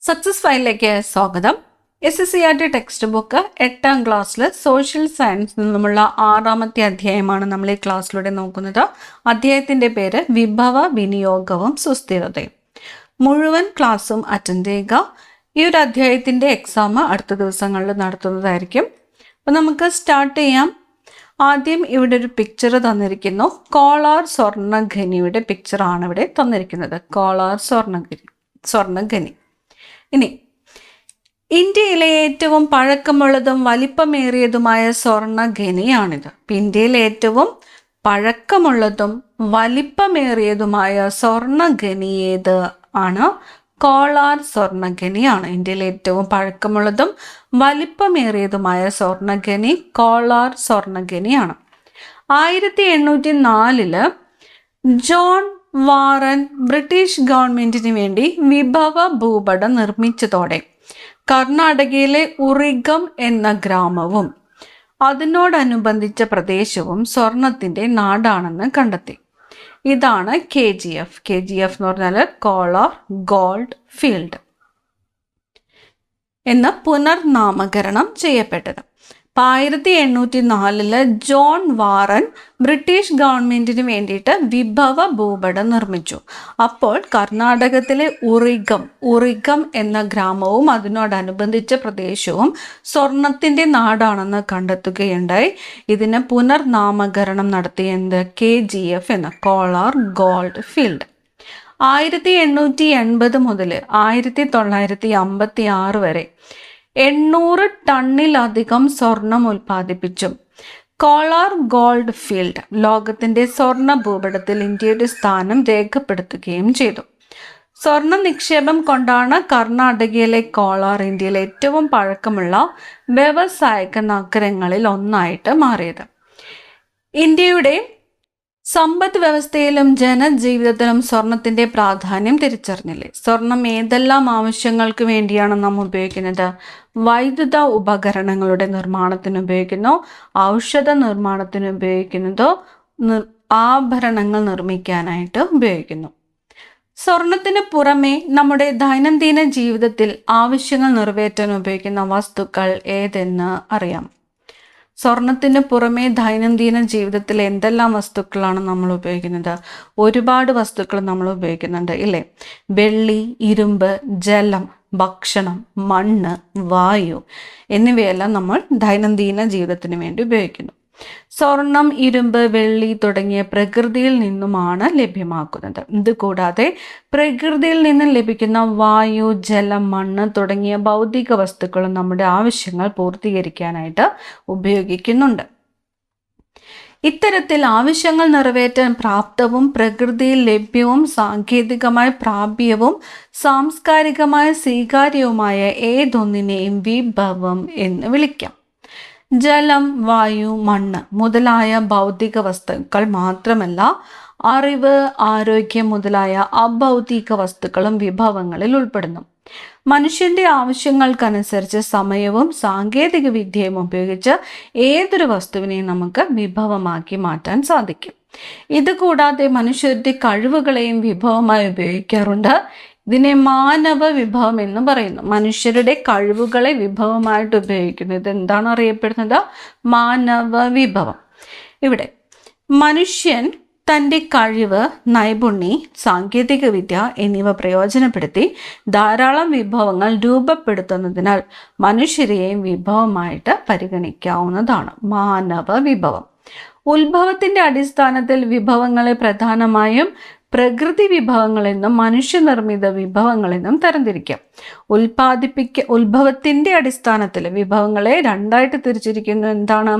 Success ഫയലിലേക്ക് സ്വാഗതം. SSCRT text book 8ാം ക്ലാസ്സിൽ സോഷ്യൽ സയൻസ് നിന്നുമുള്ള 6ാമത്തെ അധ്യായമാണ് നമ്മൾ ഈ ക്ലാസ്സിലൂടെ നോക്കുന്നത്. അധ്യായത്തിൻ്റെ പേര് വിഭവ വിനിയോഗവും സുസ്ഥിരതയും. മുഴുവൻ ക്ലാസ്സും അറ്റൻഡ് ചെയ്യുക. ഈ ഒരു അധ്യായത്തിൻ്റെ എക്സാം അടുത്ത ദിവസങ്ങളിൽ നടത്തുന്നതായിരിക്കും. അപ്പോൾ നമുക്ക് സ്റ്റാർട്ട് ചെയ്യാം. ആദ്യം ഇവിടെ ഒരു പിക്ചർ തന്നിരിക്കുന്നു. കോളാർ സ്വർണ്ണഖനിയുടെ പിക്ചറാണ് ഇവിടെ തന്നിരിക്കുന്നത്. കോളാർ സ്വർണ്ണഖനി. ഇനി ഇന്ത്യയിലെ ഏറ്റവും പഴക്കമുള്ളതും വലിപ്പമേറിയതുമായ സ്വർണ്ണഖനിയാണിത്. ഇന്ത്യയിലെ ഏറ്റവും പഴക്കമുള്ളതും വലിപ്പമേറിയതുമായ സ്വർണ്ണഖനി ഏത് ആണ്? കോളാർ സ്വർണ്ണഖനിയാണ്. ഇന്ത്യയിലെ ഏറ്റവും പഴക്കമുള്ളതും വലിപ്പമേറിയതുമായ സ്വർണ്ണഖനി കോളാർ സ്വർണ്ണഖനിയാണ്. 1804 ജോൺ വാറൻ ബ്രിട്ടീഷ് ഗവൺമെന്റിന് വേണ്ടി വിഭവ ഭൂപടം നിർമ്മിച്ചതോടെ കർണാടകയിലെ ഉറിഗം എന്ന ഗ്രാമവും അതിനോടനുബന്ധിച്ച പ്രദേശവും സ്വർണത്തിന്റെ നാടാണെന്ന് കണ്ടെത്തി. ഇതാണ് KGF. KGF എന്ന് പറഞ്ഞാൽ കോളാർ ഗോൾഡ് ഫീൽഡ് എന്ന് പുനർനാമകരണം ചെയ്യപ്പെട്ടത്. 1804 ജോൺ വാറൻ ബ്രിട്ടീഷ് ഗവൺമെന്റിന് വേണ്ടിയിട്ട് വിഭവ ഭൂപടം നിർമ്മിച്ചു. അപ്പോൾ കർണാടകത്തിലെ ഉറിഗം എന്ന ഗ്രാമവും അതിനോടനുബന്ധിച്ച പ്രദേശവും സ്വർണത്തിന്റെ നാടാണെന്ന് കണ്ടെത്തുകയുണ്ടായി. ഇതിന് പുനർനാമകരണം നടത്തിയത് KGF എന്ന കോളാർ ഗോൾഡ് ഫീൽഡ്. 1880 മുതൽ 1956 വരെ 800 ടണ്ണിലധികം സ്വർണം ഉൽപ്പാദിപ്പിച്ചും കോളാർ ഗോൾഡ് ഫീൽഡ് ലോകത്തിന്റെ സ്വർണ്ണ ഭൂപടത്തിൽ ഇന്ത്യയുടെ സ്ഥാനം രേഖപ്പെടുത്തുകയും ചെയ്തു. സ്വർണ്ണ നിക്ഷേപം കൊണ്ടാണ് കർണാടകയിലെ കോളാർ ഇന്ത്യയിലെ ഏറ്റവും പഴക്കമുള്ള വ്യാവസായിക നഗരങ്ങളിൽ ഒന്നായിട്ട് മാറിയത്. ഇന്ത്യയുടെ സമ്പദ് വ്യവസ്ഥയിലും ജനജീവിതത്തിലും സ്വർണത്തിന്റെ പ്രാധാന്യം തിരിച്ചറിഞ്ഞില്ലേ? സ്വർണം ഏതെല്ലാം ആവശ്യങ്ങൾക്ക് വേണ്ടിയാണ് നാം ഉപയോഗിക്കുന്നത്? വൈദ്യുത ഉപകരണങ്ങളുടെ നിർമ്മാണത്തിന് ഉപയോഗിക്കുന്നു, ഔഷധ നിർമ്മാണത്തിന് ഉപയോഗിക്കുന്നതോ ആഭരണങ്ങൾ നിർമ്മിക്കാനായിട്ട് ഉപയോഗിക്കുന്നു. സ്വർണത്തിന് പുറമെ നമ്മുടെ ദൈനംദിന ജീവിതത്തിൽ ആവശ്യങ്ങൾ നിറവേറ്റാൻ ഉപയോഗിക്കുന്ന വസ്തുക്കൾ ഏതെന്ന് അറിയാം? സ്വർണത്തിന് പുറമെ ദൈനംദിന ജീവിതത്തിൽ എന്തെല്ലാം വസ്തുക്കളാണ് നമ്മൾ ഉപയോഗിക്കുന്നത്? ഒരുപാട് വസ്തുക്കൾ നമ്മൾ ഉപയോഗിക്കുന്നുണ്ട് ഇല്ലേ? വെള്ളി, ഇരുമ്പ്, ജലം, ഭക്ഷണം, മണ്ണ്, വായു എന്നിവയെല്ലാം നമ്മൾ ദൈനംദിന ജീവിതത്തിന് വേണ്ടി ഉപയോഗിക്കുന്നു. സ്വർണം, ഇരുമ്പ്, വെള്ളി തുടങ്ങിയ പ്രകൃതിയിൽ നിന്നുമാണ് ലഭ്യമാക്കുന്നത്. ഇതുകൂടാതെ പ്രകൃതിയിൽ നിന്നും ലഭിക്കുന്ന വായു, ജലം, മണ്ണ് തുടങ്ങിയ ഭൗതിക വസ്തുക്കളും നമ്മുടെ ആവശ്യങ്ങൾ പൂർത്തീകരിക്കാനായിട്ട് ഉപയോഗിക്കുന്നുണ്ട്. ഇത്തരത്തിൽ ആവശ്യങ്ങൾ നിറവേറ്റാൻ പ്രാപ്തവും പ്രകൃതിയിൽ ലഭ്യവും സാങ്കേതികമായി പ്രാപ്യവും സാംസ്കാരികമായി സ്വീകാര്യവുമായ ഏതൊന്നിനെയും വിഭവം എന്ന് വിളിക്കാം. ജലം, വായു, മണ്ണ് മുതലായ ഭൗതിക വസ്തുക്കൾ മാത്രമല്ല, അറിവ്, ആരോഗ്യം മുതലായ അഭൗതിക വസ്തുക്കളും വിഭവങ്ങളിൽ ഉൾപ്പെടുന്നു. മനുഷ്യന്റെ ആവശ്യങ്ങൾക്കനുസരിച്ച് സമയവും സാങ്കേതിക വിദ്യയും ഉപയോഗിച്ച് ഏതൊരു വസ്തുവിനെയും നമുക്ക് വിഭവമാക്കി മാറ്റാൻ സാധിക്കും. ഇതുകൂടാതെ മനുഷ്യരുടെ കഴിവുകളെയും വിഭവമായി ഉപയോഗിക്കാറുണ്ട്. ഇതിനെ മാനവ വിഭവം എന്ന് പറയുന്നു. മനുഷ്യരുടെ കഴിവുകളെ വിഭവമായിട്ട് ഉപയോഗിക്കുന്നു. ഇത് എന്താണ് അറിയപ്പെടുന്നത്? മാനവ വിഭവം. ഇവിടെ മനുഷ്യൻ തൻ്റെ കഴിവ്, നൈപുണ്യം, സാങ്കേതിക വിദ്യ എന്നിവ പ്രയോജനപ്പെടുത്തി ധാരാളം വിഭവങ്ങൾ രൂപപ്പെടുത്തുന്നതിനാൽ മനുഷ്യരെയും വിഭവമായിട്ട് പരിഗണിക്കാവുന്നതാണ് മാനവ വിഭവം. ഉത്ഭവത്തിന്റെ അടിസ്ഥാനത്തിൽ വിഭവങ്ങളെ പ്രധാനമായും പ്രകൃതി വിഭവങ്ങളെന്നും മനുഷ്യനിർമ്മിത വിഭവങ്ങളെന്നും തരംതിരിക്കാം. ഉത്ഭവത്തിന്റെ അടിസ്ഥാനത്തിൽ വിഭവങ്ങളെ രണ്ടായിട്ട് തിരിച്ചിരിക്കുന്നു. എന്താണ്?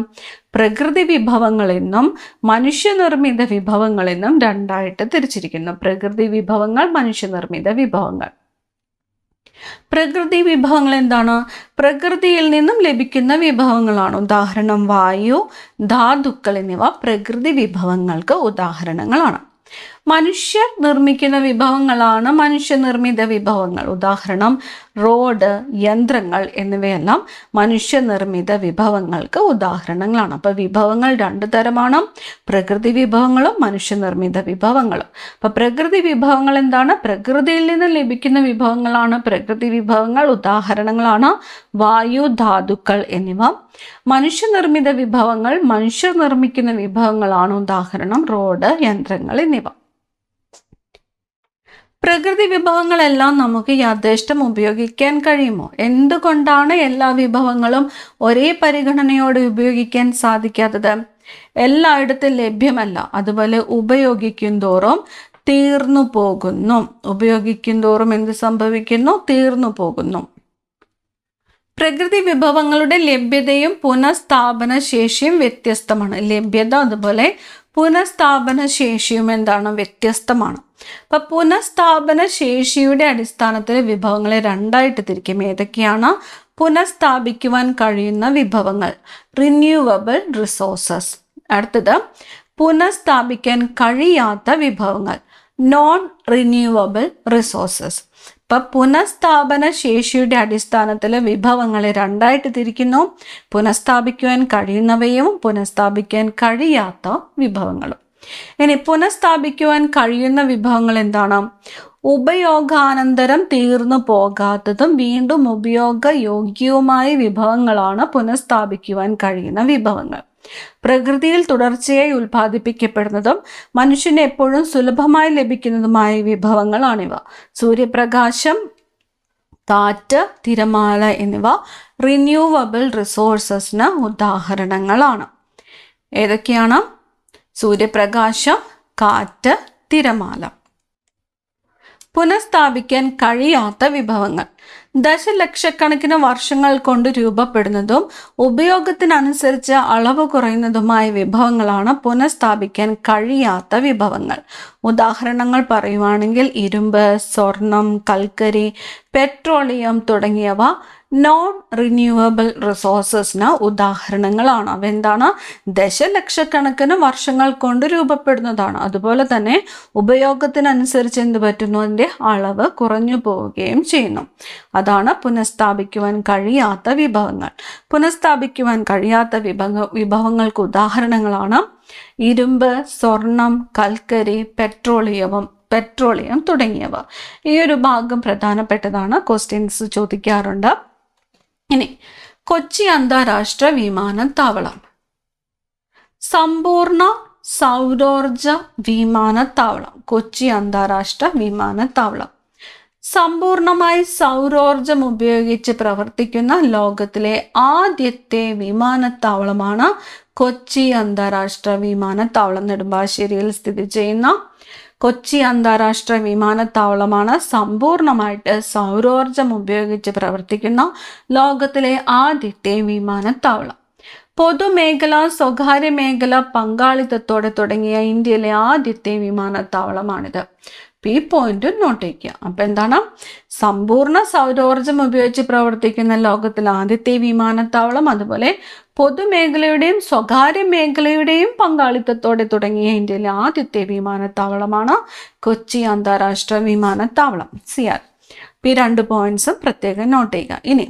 പ്രകൃതി വിഭവങ്ങളെന്നും മനുഷ്യനിർമ്മിത വിഭവങ്ങളെന്നും രണ്ടായിട്ട് തിരിച്ചിരിക്കുന്നു. പ്രകൃതി വിഭവങ്ങൾ, മനുഷ്യനിർമ്മിത വിഭവങ്ങൾ. പ്രകൃതി വിഭവങ്ങൾ എന്താണ്? പ്രകൃതിയിൽ നിന്നും ലഭിക്കുന്ന വിഭവങ്ങളാണ്. ഉദാഹരണം വായു, ധാതുക്കൾ എന്നിവ പ്രകൃതി വിഭവങ്ങൾക്ക് ഉദാഹരണങ്ങളാണ്. മനുഷ്യർ നിർമ്മിക്കുന്ന വിഭവങ്ങളാണ് മനുഷ്യനിർമ്മിത വിഭവങ്ങൾ. ഉദാഹരണം റോഡ്, യന്ത്രങ്ങൾ എന്നിവയെല്ലാം മനുഷ്യനിർമ്മിത വിഭവങ്ങൾക്ക് ഉദാഹരണങ്ങളാണ്. അപ്പോൾ വിഭവങ്ങൾ രണ്ട് തരമാണ്, പ്രകൃതി വിഭവങ്ങളും മനുഷ്യനിർമ്മിത വിഭവങ്ങളും. അപ്പോൾ പ്രകൃതി വിഭവങ്ങൾ എന്താണ്? പ്രകൃതിയിൽ നിന്ന് ലഭിക്കുന്ന വിഭവങ്ങളാണ് പ്രകൃതി വിഭവങ്ങൾ. ഉദാഹരണങ്ങളാണ് വായു, ധാതുക്കൾ എന്നിവ. മനുഷ്യനിർമ്മിത വിഭവങ്ങൾ മനുഷ്യർ നിർമ്മിക്കുന്ന വിഭവങ്ങളാണ്. ഉദാഹരണം റോഡ്, യന്ത്രങ്ങൾ എന്നിവ. പ്രകൃതി വിഭവങ്ങളെല്ലാം നമുക്ക് യഥേഷ്ടം ഉപയോഗിക്കാൻ കഴിയുമോ? എന്തുകൊണ്ടാണ് എല്ലാ വിഭവങ്ങളും ഒരേ പരിഗണനയോടെ ഉപയോഗിക്കാൻ സാധിക്കാത്തത്? എല്ലായിടത്തും ലഭ്യമല്ല, അതുപോലെ ഉപയോഗിക്കും തോറും തീർന്നു പോകുന്നു. ഉപയോഗിക്കും തോറും എന്ത് സംഭവിക്കുന്നു? തീർന്നു പോകുന്നു. പ്രകൃതി വിഭവങ്ങളുടെ ലഭ്യതയും പുനഃസ്ഥാപന ശേഷിയും വ്യത്യസ്തമാണ്. ലഭ്യത അതുപോലെ പുനഃസ്ഥാപന ശേഷിയും എന്താണ്? വ്യത്യസ്തമാണ്. അപ്പൊ പുനഃസ്ഥാപന ശേഷിയുടെ അടിസ്ഥാനത്തിൽ വിഭവങ്ങളെ രണ്ടായിട്ട് തിരിക്കും. ഏതൊക്കെയാണ്? പുനഃസ്ഥാപിക്കുവാൻ കഴിയുന്ന വിഭവങ്ങൾ, റിന്യൂവബിൾ റിസോഴ്സസ്. അടുത്തത് പുനഃസ്ഥാപിക്കാൻ കഴിയാത്ത വിഭവങ്ങൾ, നോൺ റിന്യൂവബിൾ റിസോഴ്സസ്. ഇപ്പൊ പുനഃസ്ഥാപന ശേഷിയുടെ അടിസ്ഥാനത്തിൽ വിഭവങ്ങളെ രണ്ടായിട്ട് തിരിക്കുന്നു. പുനഃസ്ഥാപിക്കുവാൻ കഴിയുന്നവയും പുനഃസ്ഥാപിക്കാൻ കഴിയാത്ത വിഭവങ്ങളും. ഇനി പുനഃസ്ഥാപിക്കുവാൻ കഴിയുന്ന വിഭവങ്ങൾ എന്താണ്? ഉപയോഗാനന്തരം തീർന്നു പോകാത്തതും വീണ്ടും ഉപയോഗയോഗ്യവുമായ വിഭവങ്ങളാണ് പുനഃസ്ഥാപിക്കുവാൻ കഴിയുന്ന വിഭവങ്ങൾ. പ്രകൃതിയിൽ തുടർച്ചയായി ഉൽപ്പാദിപ്പിക്കപ്പെടുന്നതും മനുഷ്യന് എപ്പോഴും സുലഭമായി ലഭിക്കുന്നതുമായ വിഭവങ്ങളാണിവ. സൂര്യപ്രകാശം, കാറ്റ്, തിരമാല എന്നിവ റിന്യൂവബിൾ റിസോഴ്സസിന് ഉദാഹരണങ്ങളാണ്. ഏതൊക്കെയാണ്? സൂര്യപ്രകാശം, കാറ്റ്, തിരമാല. പുനഃസ്ഥാപിക്കാൻ കഴിയാത്ത വിഭവങ്ങൾ ദശലക്ഷക്കണക്കിന് വർഷങ്ങൾ കൊണ്ട് രൂപപ്പെടുന്നതും ഉപയോഗത്തിനനുസരിച്ച് അളവ് കുറയുന്നതുമായ വിഭവങ്ങളാണ് പുനഃസ്ഥാപിക്കാൻ കഴിയാത്ത വിഭവങ്ങൾ. ഉദാഹരണങ്ങൾ പറയുവാണെങ്കിൽ ഇരുമ്പ്, സ്വർണം, കൽക്കരി, പെട്രോളിയം തുടങ്ങിയവ നോൺ റിന്യൂവബിൾ റിസോഴ്സസിന് ഉദാഹരണങ്ങളാണ്. അവ എന്താണ്? ദശലക്ഷക്കണക്കിന് വർഷങ്ങൾ കൊണ്ട് രൂപപ്പെടുന്നതാണ്. അതുപോലെ തന്നെ ഉപയോഗത്തിനനുസരിച്ച് എന്ത് പറ്റുന്നു? അതിൻ്റെ അളവ് കുറഞ്ഞു പോവുകയും ചെയ്യുന്നു. അതാണ് പുനഃസ്ഥാപിക്കുവാൻ കഴിയാത്ത വിഭവങ്ങൾ. പുനഃസ്ഥാപിക്കുവാൻ കഴിയാത്ത വിഭവങ്ങൾക്ക് ഉദാഹരണങ്ങളാണ് ഇരുമ്പ്, സ്വർണം, കൽക്കരി, പെട്രോളിയം തുടങ്ങിയവ. ഈ ഒരു ഭാഗം പ്രധാനപ്പെട്ടതാണ്, ക്വസ്റ്റ്യൻസ് ചോദിക്കാറുണ്ട്. ഇനി കൊച്ചി അന്താരാഷ്ട്ര വിമാനത്താവളം സമ്പൂർണ്ണ സൗരോർജ വിമാനത്താവളം. കൊച്ചി അന്താരാഷ്ട്ര വിമാനത്താവളം സമ്പൂർണമായി സൗരോർജം ഉപയോഗിച്ച് പ്രവർത്തിക്കുന്ന ലോകത്തിലെ ആദ്യത്തെ വിമാനത്താവളമാണ് കൊച്ചി അന്താരാഷ്ട്ര വിമാനത്താവളം. നെടുമ്പാശ്ശേരിയിൽ സ്ഥിതി ചെയ്യുന്ന കൊച്ചി അന്താരാഷ്ട്ര വിമാനത്താവളമാണ് സമ്പൂർണമായിട്ട് സൗരോർജം ഉപയോഗിച്ച് പ്രവർത്തിക്കുന്ന ലോകത്തിലെ ആദ്യത്തെ വിമാനത്താവളം. പൊതുമേഖല, സ്വകാര്യ മേഖല പങ്കാളിത്തത്തോടെ തുടങ്ങിയ ഇന്ത്യയിലെ ആദ്യത്തെ വിമാനത്താവളമാണിത്. ഈ പോയിന്റ് നോട്ട് ചെയ്യുക. അപ്പൊ എന്താണ്? സമ്പൂർണ്ണ സൗരോർജം ഉപയോഗിച്ച് പ്രവർത്തിക്കുന്ന ലോകത്തിലെ ആദ്യത്തെ വിമാനത്താവളം, അതുപോലെ പൊതുമേഖലയുടെയും സ്വകാര്യ മേഖലയുടെയും പങ്കാളിത്തത്തോടെ തുടങ്ങിയ ഇന്ത്യയിലെ ആദ്യത്തെ വിമാനത്താവളമാണ് കൊച്ചി അന്താരാഷ്ട്ര വിമാനത്താവളം. സിആർ. ഈ 2 പോയിന്റ്സും പ്രത്യേകം നോട്ട് ചെയ്യുക. ഇനി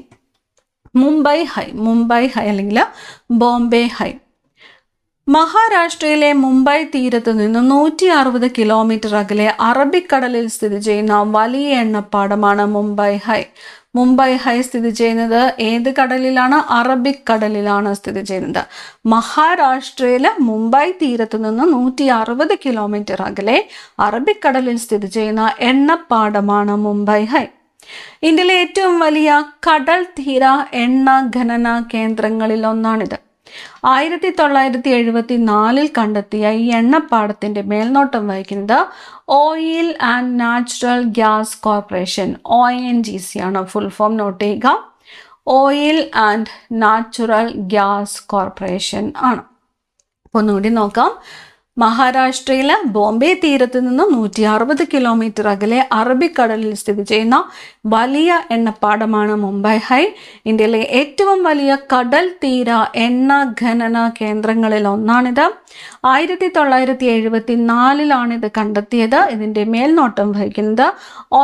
മുംബൈ ഹൈ അല്ലെങ്കിൽ ബോംബെ ഹൈ. മഹാരാഷ്ട്രയിലെ മുംബൈ തീരത്ത് നിന്ന് 160 കിലോമീറ്റർ അകലെ അറബിക്കടലിൽ സ്ഥിതി ചെയ്യുന്ന വലിയ എണ്ണപ്പാടമാണ് മുംബൈ ഹൈ. മുംബൈ ഹൈ സ്ഥിതി ചെയ്യുന്നത് ഏത് കടലിലാണ്? അറബിക്കടലിലാണ് സ്ഥിതി ചെയ്യുന്നത്. മഹാരാഷ്ട്രയിലെ മുംബൈ തീരത്ത് നിന്ന് 160 കിലോമീറ്റർ അകലെ അറബിക്കടലിൽ സ്ഥിതി ചെയ്യുന്ന എണ്ണപ്പാടമാണ് മുംബൈ ഹൈ. ഇന്ത്യയിലെ ഏറ്റവും വലിയ കടൽ തീര എണ്ണ ഖനന കേന്ദ്രങ്ങളിൽ ഒന്നാണിത്. 1974 കണ്ടെത്തിയ ഈ എണ്ണപ്പാടത്തിന്റെ മേൽനോട്ടം വഹിക്കുന്നത് oil and natural gas corporation, ONGC ആണ്. ഫുൾ ഫോം നോട്ട് ചെയ്യുക. Oil and natural gas corporation ആണ്. ഒന്നുകൂടി നോക്കാം. മഹാരാഷ്ട്രയിലെ ബോംബെ തീരത്ത് നിന്നും 160 കിലോമീറ്റർ അകലെ അറബിക്കടലിൽ സ്ഥിതി ചെയ്യുന്ന വലിയ എണ്ണപ്പാടമാണ് മുംബൈ ഹൈ. ഇന്ത്യയിലെ ഏറ്റവും വലിയ കടൽ തീര എണ്ണ ഖനന കേന്ദ്രങ്ങളിൽ ഒന്നാണിത്. 1974 ഇത് കണ്ടെത്തിയത്. ഇതിൻ്റെ മേൽനോട്ടം വഹിക്കുന്നത്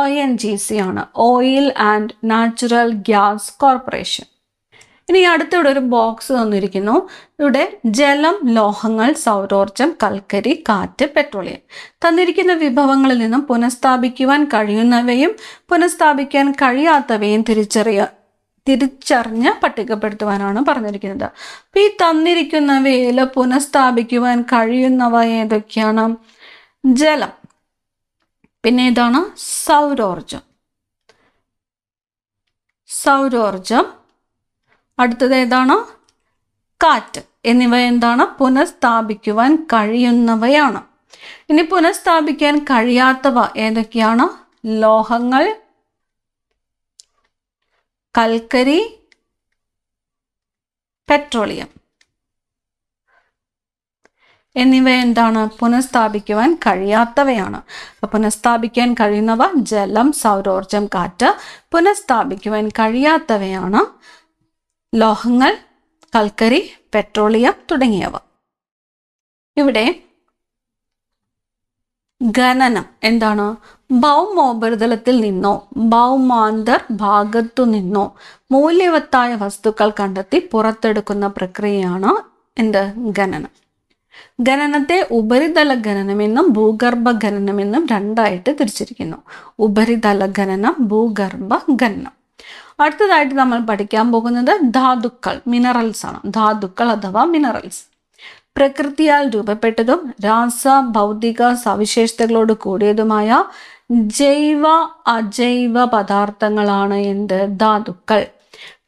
ONGC ആണ്, oil and natural gas corporation. ഇനി അടുത്തിവിടെ ഒരു ബോക്സ് തന്നിരിക്കുന്നു. ഇവിടെ ജലം, ലോഹങ്ങൾ, സൗരോർജം, കൽക്കരി, കാറ്റ്, പെട്രോളിയം. തന്നിരിക്കുന്ന വിഭവങ്ങളിൽ നിന്നും പുനഃസ്ഥാപിക്കുവാൻ കഴിയുന്നവയും പുനഃസ്ഥാപിക്കാൻ കഴിയാത്തവയും തിരിച്ചറിഞ്ഞ് പട്ടികപ്പെടുത്തുവാനാണ് പറഞ്ഞിരിക്കുന്നത്. അപ്പോൾ ഈ തന്നിരിക്കുന്നവയിൽ പുനഃസ്ഥാപിക്കുവാൻ കഴിയുന്നവ ഏതൊക്കെയാണ്? ജലം, പിന്നെ ഏതാണ്? സൗരോർജം, അടുത്തത് ഏതാണ്? കാറ്റ്. എന്നിവ എന്താണ്? പുനഃസ്ഥാപിക്കുവാൻ കഴിയുന്നവയാണ്. ഇനി പുനഃസ്ഥാപിക്കാൻ കഴിയാത്തവ ഏതൊക്കെയാണ്? ലോഹങ്ങൾ, കൽക്കരി, പെട്രോളിയം എന്നിവ എന്താണ്? പുനഃസ്ഥാപിക്കുവാൻ കഴിയാത്തവയാണ്. അപ്പോൾ പുനഃസ്ഥാപിക്കാൻ കഴിയുന്നവ ജലം, സൗരോർജം, കാറ്റ്. പുനഃസ്ഥാപിക്കുവാൻ കഴിയാത്തവയാണ് ലോഹങ്ങൾ, കൽക്കരി, പെട്രോളിയം തുടങ്ങിയവ. ഇവിടെ ഖനനം എന്താണ്? ഭൗമോപരിതലത്തിൽ നിന്നോ ഭൗമാന്തർ ഭാഗത്തു നിന്നോ മൂല്യവത്തായ വസ്തുക്കൾ കണ്ടെത്തി പുറത്തെടുക്കുന്ന പ്രക്രിയയാണ് എന്ത്? ഖനനം. ഖനനത്തെ ഉപരിതല ഖനനമെന്നും ഭൂഗർഭ ഖനനമെന്നും രണ്ടായിട്ട് തിരിച്ചിരിക്കുന്നു. ഉപരിതല ഖനനം, ഭൂഗർഭ ഖനനം. അടുത്തതായിട്ട് നമ്മൾ പഠിക്കാൻ പോകുന്നത് ധാതുക്കൾ, മിനറൽസ് ആണ്. ധാതുക്കൾ അഥവാ മിനറൽസ് പ്രകൃതിയാൽ രൂപപ്പെട്ടതും രാസ ഭൗതിക സവിശേഷതകളോട് കൂടിയതുമായ ജൈവ അജൈവ പദാർത്ഥങ്ങളാണ് എന്ത്? ധാതുക്കൾ.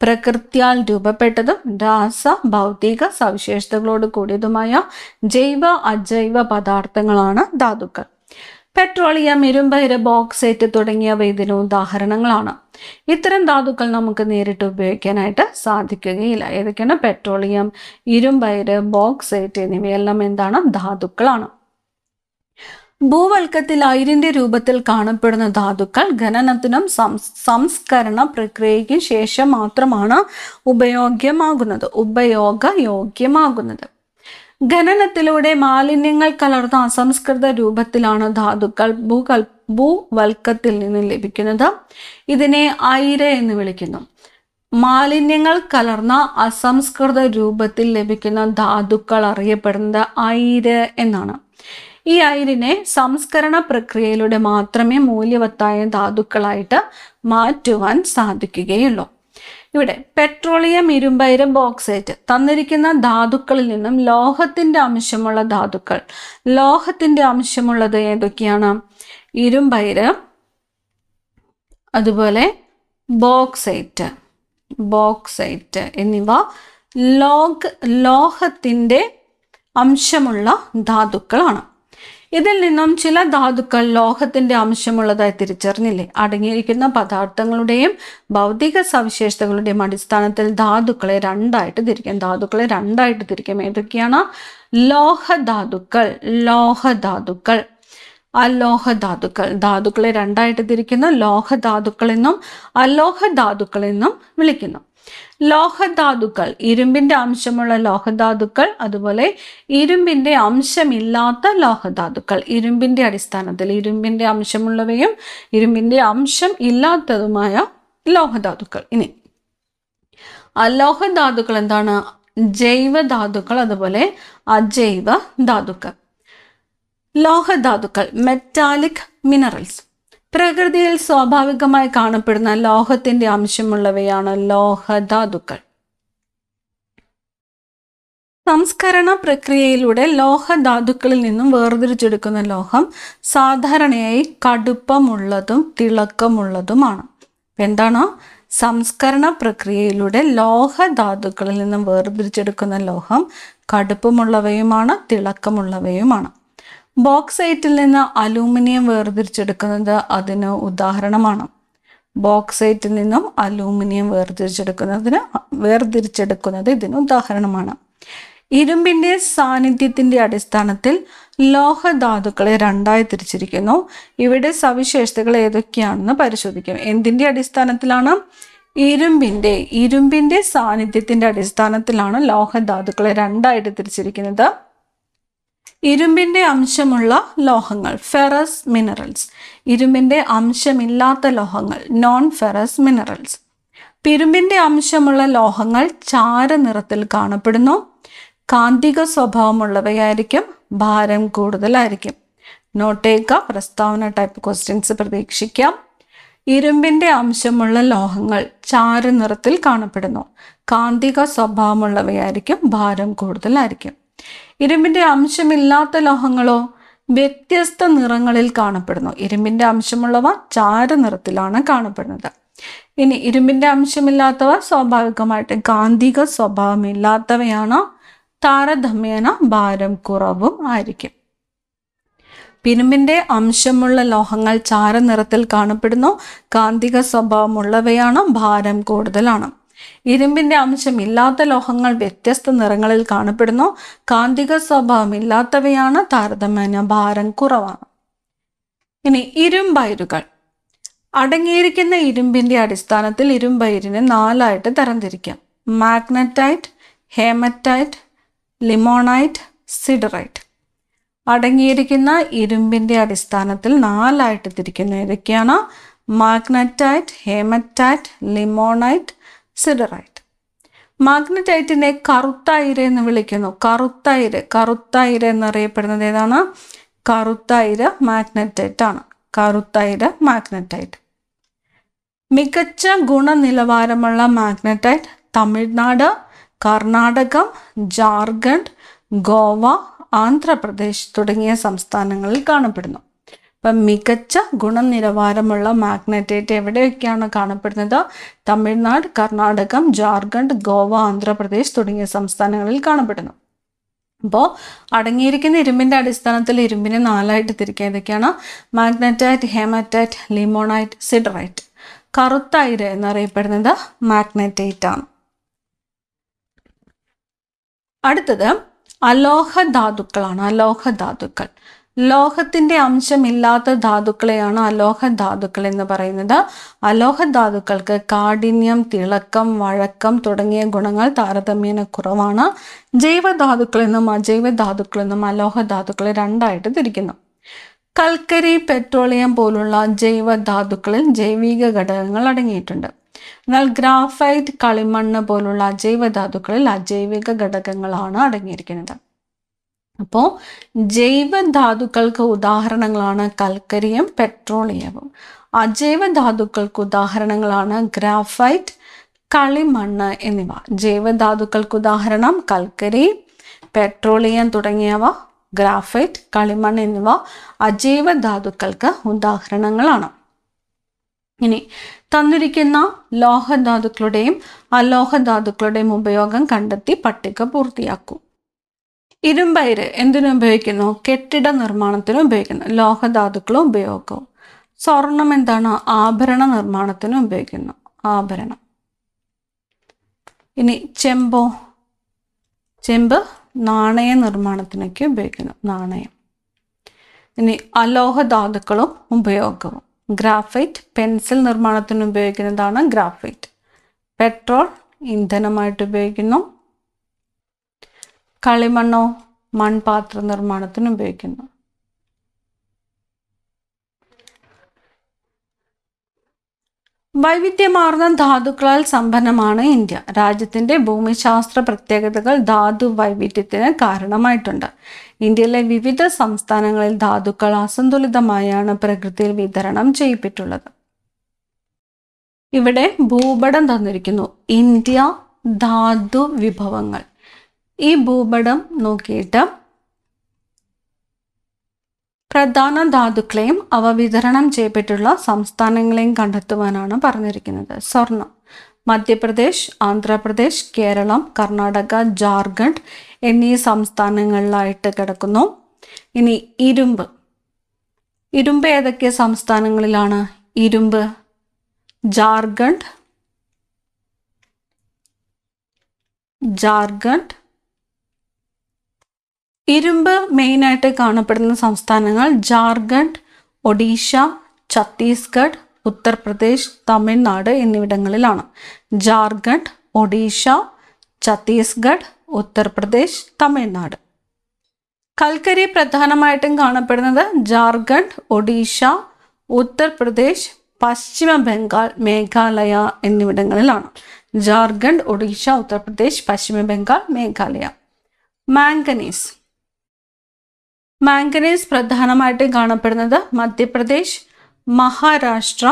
പ്രകൃതിയാൽ രൂപപ്പെട്ടതും രാസ ഭൗതിക സവിശേഷതകളോട് കൂടിയതുമായ ജൈവ അജൈവ പദാർത്ഥങ്ങളാണ് ധാതുക്കൾ. പെട്രോളിയം, ഇരുമ്പയിര്, ബോക്സൈറ്റ് തുടങ്ങിയവ ഇതിന് ഉദാഹരണങ്ങളാണ്. ഇത്തരം ധാതുക്കൾ നമുക്ക് നേരിട്ട് ഉപയോഗിക്കാനായിട്ട് സാധിക്കുകയില്ല. ഏതൊക്കെയാണ്? പെട്രോളിയം, ഇരുമ്പയിര്, ബോക്സൈറ്റ് എന്നിവയെല്ലാം എന്താണ്? ധാതുക്കളാണ്. ഭൂവൽക്കത്തിൽ അയിരിന്റെ രൂപത്തിൽ കാണപ്പെടുന്ന ധാതുക്കൾ ഖനനത്തിനും സംസ്കരണ പ്രക്രിയയ്ക്കും ശേഷം മാത്രമാണ് ഉപയോഗയോഗ്യമാകുന്നത്. ഖനനത്തിലൂടെ മാലിന്യങ്ങൾ കലർന്ന അസംസ്കൃത രൂപത്തിലാണ് ധാതുക്കൾ ഭൂവൽക്കത്തിൽ നിന്ന് ലഭിക്കുന്നത്. ഇതിനെ അയിര് എന്ന് വിളിക്കുന്നു. മാലിന്യങ്ങൾ കലർന്ന അസംസ്കൃത രൂപത്തിൽ ലഭിക്കുന്ന ധാതുക്കൾ അറിയപ്പെടുന്നത് അയിര് എന്നാണ്. ഈ അയിരിനെ സംസ്കരണ പ്രക്രിയയിലൂടെ മാത്രമേ മൂല്യവത്തായ ധാതുക്കളായിട്ട് മാറ്റുവാൻ സാധിക്കുകയുള്ളൂ. ഇവിടെ പെട്രോളിയം, ഇരുമ്പയിര്, ബോക്സൈറ്റ് തന്നിരിക്കുന്ന ധാതുക്കളിൽ നിന്നും ലോഹത്തിന്റെ അംശമുള്ള ധാതുക്കൾ. ലോഹത്തിന്റെ അംശമുള്ളത് ഏതൊക്കെയാണ്? ഇരുമ്പയിര്, അതുപോലെ ബോക്സൈറ്റ് എന്നിവ ലോഹത്തിന്റെ അംശമുള്ള ധാതുക്കളാണ്. ഇതിൽ നിന്നും ചില ധാതുക്കൾ ലോഹത്തിന്റെ അംശമുള്ളതായി തിരിച്ചറിഞ്ഞില്ലേ? അടങ്ങിയിരിക്കുന്ന പദാർത്ഥങ്ങളുടെയും ഭൗതിക സവിശേഷതകളുടെയും അടിസ്ഥാനത്തിൽ ധാതുക്കളെ രണ്ടായിട്ട് തിരിക്കാം. ഏതൊക്കെയാണ്? അലോഹധാതുക്കൾ. ധാതുക്കളെ രണ്ടായിട്ട് തിരിക്കുന്ന ലോഹധാതുക്കളെന്നും അലോഹധാതുക്കളെന്നും വിളിക്കുന്നു. ലോഹധാതുക്കൾ, ഇരുമ്പിന്റെ അംശമുള്ള ലോഹധാതുക്കൾ, അതുപോലെ ഇരുമ്പിന്റെ അംശമില്ലാത്ത ലോഹധാതുക്കൾ. ഇരുമ്പിന്റെ അടിസ്ഥാനത്തിൽ ഇരുമ്പിന്റെ അംശമുള്ളവയും ഇരുമ്പിന്റെ അംശം ഇല്ലാത്തതുമായ ലോഹധാതുക്കൾ. ഇനി അലോഹധാതുക്കൾ എന്താണ്? ജൈവധാതുക്കൾ, അതുപോലെ അജൈവ ധാതുക്കൾ. ലോഹധാതുക്കൾ, മെറ്റാലിക് മിനറൽസ്. പ്രകൃതിയിൽ സ്വാഭാവികമായി കാണപ്പെടുന്ന ലോഹത്തിന്റെ അംശമുള്ളവയാണ് ലോഹധാതുക്കൾ. സംസ്കരണ പ്രക്രിയയിലൂടെ ലോഹധാതുക്കളിൽ നിന്നും വേർതിരിച്ചെടുക്കുന്ന ലോഹം സാധാരണയായി കടുപ്പമുള്ളതും തിളക്കമുള്ളതുമാണ്. എന്താണ്? സംസ്കരണ പ്രക്രിയയിലൂടെ ലോഹധാതുക്കളിൽ നിന്നും വേർതിരിച്ചെടുക്കുന്ന ലോഹം കടുപ്പമുള്ളവയുമാണ്, തിളക്കമുള്ളവയുമാണ്. ബോക്സൈറ്റിൽ നിന്ന് അലൂമിനിയം വേർതിരിച്ചെടുക്കുന്നത് അതിന് ഉദാഹരണമാണ്. ബോക്സൈറ്റിൽ നിന്നും അലൂമിനിയം വേർതിരിച്ചെടുക്കുന്നത് ഇതിന് ഉദാഹരണമാണ്. ഇരുമ്പിൻ്റെ സാന്നിധ്യത്തിൻ്റെ അടിസ്ഥാനത്തിൽ ലോഹധാതുക്കളെ രണ്ടായി തിരിച്ചിരിക്കുന്നു. ഇവിടെ സവിശേഷതകൾ ഏതൊക്കെയാണെന്ന് പരിശോധിക്കാം. എന്തിൻ്റെ അടിസ്ഥാനത്തിലാണ്? ഇരുമ്പിൻ്റെ സാന്നിധ്യത്തിൻ്റെ അടിസ്ഥാനത്തിലാണ് ലോഹധാതുക്കളെ രണ്ടായിട്ട് തിരിച്ചിരിക്കുന്നത്. ഇരുമ്പിൻ്റെ അംശമുള്ള ലോഹങ്ങൾ ഫെറസ് മിനറൽസ്, ഇരുമ്പിൻ്റെ അംശമില്ലാത്ത ലോഹങ്ങൾ നോൺ ഫെറസ് മിനറൽസ്. ഇരുമ്പിൻ്റെ അംശമുള്ള ലോഹങ്ങൾ ചാരനിറത്തിൽ കാണപ്പെടുന്നു. കാന്തിക സ്വഭാവമുള്ളവയായിരിക്കും, ഭാരം കൂടുതലായിരിക്കും. നോട്ടേക്ക പ്രസ്താവന ടൈപ്പ് ക്വസ്റ്റ്യൻസ് പ്രതീക്ഷിക്കാം. ഇരുമ്പിൻ്റെ അംശമുള്ള ലോഹങ്ങൾ ചാരനിറത്തിൽ കാണപ്പെടുന്നു. കാന്തിക സ്വഭാവമുള്ളവയായിരിക്കും, ഭാരം കൂടുതലായിരിക്കും. ഇരുമ്പിൻ്റെ അംശമില്ലാത്ത ലോഹങ്ങളോ വ്യത്യസ്ത നിറങ്ങളിൽ കാണപ്പെടുന്നു. ഇരുമ്പിൻ്റെ അംശമുള്ളവ ചാരനിറത്തിലാണ് കാണപ്പെടുന്നത്. ഇനി ഇരുമ്പിൻ്റെ അംശമില്ലാത്തവ സ്വാഭാവികമായിട്ട് കാന്തിക സ്വഭാവമില്ലാത്തവയാണ്, താരതമ്യേന ഭാരം കുറവും ആയിരിക്കും. ഇരുമ്പിൻ്റെ അംശമുള്ള ലോഹങ്ങൾ ചാരനിറത്തിൽ കാണപ്പെടുന്നു. കാന്തിക സ്വഭാവമുള്ളവയാണ്, ഭാരം കൂടുതലാണ്. ഇരുമ്പിൻ്റെ അംശമില്ലാത്ത ലോഹങ്ങൾ വ്യത്യസ്ത നിറങ്ങളിൽ കാണപ്പെടുന്നു. കാന്തിക സ്വഭാവമില്ലാത്തവയാണ്, താരതമ്യേന ഭാരം കുറവാണ്. ഇനി ഇരുമ്പയിരുകൾ. അടങ്ങിയിരിക്കുന്ന ഇരുമ്പിൻ്റെ അടിസ്ഥാനത്തിൽ ഇരുമ്പയിരിനെ 4ആയിട്ട് തരംതിരിക്കാം. Magnetite, hematite, limonite, siderite. അടങ്ങിയിരിക്കുന്ന ഇരുമ്പിൻ്റെ അടിസ്ഥാനത്തിൽ 4ആയിട്ട് തിരിക്കുന്ന ഏതൊക്കെയാണ്? Magnetite, hematite, limonite, siderite. മാഗ്നറ്റൈറ്റിനെ കറുത്തയിര എന്ന് വിളിക്കുന്നു. കറുത്തയിര എന്നറിയപ്പെടുന്നത് ഏതാണ്? കറുത്തയിര മാഗ്നറ്റൈറ്റ് ആണ്. കറുത്തയിര മാഗ്നറ്റൈറ്റ്. മികച്ച ഗുണനിലവാരമുള്ള മാഗ്നറ്റൈറ്റ് തമിഴ്നാട്, കർണാടകം, ജാർഖണ്ഡ്, ഗോവ, ആന്ധ്രാപ്രദേശ് തുടങ്ങിയ സംസ്ഥാനങ്ങളിൽ കാണപ്പെടുന്നു. അപ്പം മികച്ച ഗുണനിലവാരമുള്ള മാഗ്നറ്റൈറ്റ് എവിടെയൊക്കെയാണ് കാണപ്പെടുന്നത്? തമിഴ്നാട്, കർണാടകം, ജാർഖണ്ഡ്, ഗോവ, ആന്ധ്രാപ്രദേശ് തുടങ്ങിയ സംസ്ഥാനങ്ങളിൽ കാണപ്പെടുന്നു. അപ്പോൾ അടങ്ങിയിരിക്കുന്ന ഇരുമ്പിൻ്റെ അടിസ്ഥാനത്തിൽ ഇരുമ്പിനെ 4ആയിട്ട് തിരിക്കുക. ഏതൊക്കെയാണ്? Magnetite, hematite, limonite, siderite. കറുത്തയിര എന്നറിയപ്പെടുന്നത് മാഗ്നറ്റൈറ്റ് ആണ്. അടുത്തത് അലോഹധാതുക്കളാണ്. അലോഹധാതുക്കൾ. ലോഹത്തിൻ്റെ അംശമില്ലാത്ത ധാതുക്കളെയാണ് അലോഹധാതുക്കൾ എന്ന് പറയുന്നത്. അലോഹധാതുക്കൾക്ക് കാഠിന്യം, തിളക്കം, വഴക്കം തുടങ്ങിയ ഗുണങ്ങൾ താരതമ്യേന കുറവാണ്. ജൈവധാതുക്കളെന്നും അജൈവധാതുക്കളെന്നും അലോഹധാതുക്കളെ 2ആയിട്ട് തിരിക്കുന്നു. കൽക്കരി, പെട്രോളിയം പോലുള്ള ജൈവധാതുക്കളിൽ ജൈവിക ഘടകങ്ങൾ അടങ്ങിയിട്ടുണ്ട്. എന്നാൽ ഗ്രാഫൈറ്റ്, കളിമണ്ണ് പോലുള്ള അജൈവധാതുക്കളിൽ അജൈവിക ഘടകങ്ങളാണ് അടങ്ങിയിരിക്കുന്നത്. അപ്പോൾ ജൈവധാതുക്കൾക്ക് ഉദാഹരണങ്ങളാണ് കൽക്കരിയും പെട്രോളിയവും. അജൈവധാതുക്കൾക്ക് ഉദാഹരണങ്ങളാണ് ഗ്രാഫൈറ്റ്, കളിമണ്ണ് എന്നിവ. ജൈവധാതുക്കൾക്ക് ഉദാഹരണം കൽക്കരി, പെട്രോളിയം തുടങ്ങിയവ. ഗ്രാഫൈറ്റ്, കളിമണ്ണ് എന്നിവ അജൈവധാതുക്കൾക്ക് ഉദാഹരണങ്ങളാണ്. ഇനി തന്നിരിക്കുന്ന ലോഹധാതുക്കളുടെയും അലോഹധാതുക്കളുടെയും ഉപയോഗം കണ്ടെത്തി പട്ടിക പൂർത്തിയാക്കൂ. ഇരുമ്പയിര് എന്തിനുപയോഗിക്കുന്നു? കെട്ടിട നിർമ്മാണത്തിന് ഉപയോഗിക്കുന്നു. ലോഹധാതുക്കളും ഉപയോഗവും. സ്വർണം എന്താണ്? ആഭരണ നിർമ്മാണത്തിന് ഉപയോഗിക്കുന്നു. ആഭരണം. ഇനി ചെമ്പോ? ചെമ്പ് നാണയ നിർമ്മാണത്തിനൊക്കെ ഉപയോഗിക്കുന്നു. നാണയം. ഇനി അലോഹധാതുക്കളും ഉപയോഗവും. ഗ്രാഫൈറ്റ് പെൻസിൽ നിർമ്മാണത്തിന് ഉപയോഗിക്കുന്നതാണ് ഗ്രാഫൈറ്റ്. പെട്രോൾ ഇന്ധനമായിട്ട് ഉപയോഗിക്കുന്നു. കളിമണ്ണോ മൺപാത്ര നിർമ്മാണത്തിന് ഉപയോഗിക്കുന്നു. വൈവിധ്യമാർന്ന ധാതുക്കളാൽ സമ്പന്നമാണ് ഇന്ത്യ. രാജ്യത്തിൻ്റെ ഭൂമിശാസ്ത്ര പ്രത്യേകതകൾ ധാതു വൈവിധ്യത്തിന് കാരണമായിട്ടുണ്ട്. ഇന്ത്യയിലെ വിവിധ സംസ്ഥാനങ്ങളിൽ ധാതുക്കൾ അസന്തുലിതമായാണ് പ്രകൃതിയിൽ വിതരണം ചെയ്യപ്പെട്ടുള്ളത്. ഇവിടെ ഭൂപടം തന്നിരിക്കുന്നു. ഇന്ത്യ ധാതു വിഭവങ്ങൾ. ഈ ഭൂപടം നോക്കിയിട്ട് പ്രധാന ധാതുക്കളെയും അവ വിതരണം ചെയ്യപ്പെട്ടുള്ള സംസ്ഥാനങ്ങളെയും കണ്ടെത്തുവാനാണ് പറഞ്ഞിരിക്കുന്നത്. സ്വർണം മധ്യപ്രദേശ്, ആന്ധ്രാപ്രദേശ്, കേരളം, കർണാടക, ജാർഖണ്ഡ് എന്നീ സംസ്ഥാനങ്ങളിലായിട്ട് കിടക്കുന്നു. ഇനി ഇരുമ്പ്. ഇരുമ്പ് ഏതൊക്കെ സംസ്ഥാനങ്ങളിലാണ്? ഇരുമ്പ് ജാർഖണ്ഡ്, ഇരുമ്പ് മെയിനായിട്ട് കാണപ്പെടുന്ന സംസ്ഥാനങ്ങൾ ജാർഖണ്ഡ്, ഒഡീഷ, ഛത്തീസ്ഗഡ്, ഉത്തർപ്രദേശ്, തമിഴ്നാട് എന്നിവിടങ്ങളിലാണ്. ജാർഖണ്ഡ്, ഒഡീഷ, ഛത്തീസ്ഗഡ്, ഉത്തർപ്രദേശ്, തമിഴ്നാട്. കൽക്കരി പ്രധാനമായിട്ടും കാണപ്പെടുന്നത് ജാർഖണ്ഡ്, ഒഡീഷ, ഉത്തർപ്രദേശ്, പശ്ചിമ ബംഗാൾ, മേഘാലയ എന്നിവിടങ്ങളിലാണ്. ജാർഖണ്ഡ്, ഒഡീഷ, ഉത്തർപ്രദേശ്, പശ്ചിമ ബംഗാൾ, മേഘാലയ. മാംഗനീസ്. മാംഗനീസ് പ്രധാനമായിട്ടും കാണപ്പെടുന്നത് മധ്യപ്രദേശ്, മഹാരാഷ്ട്ര,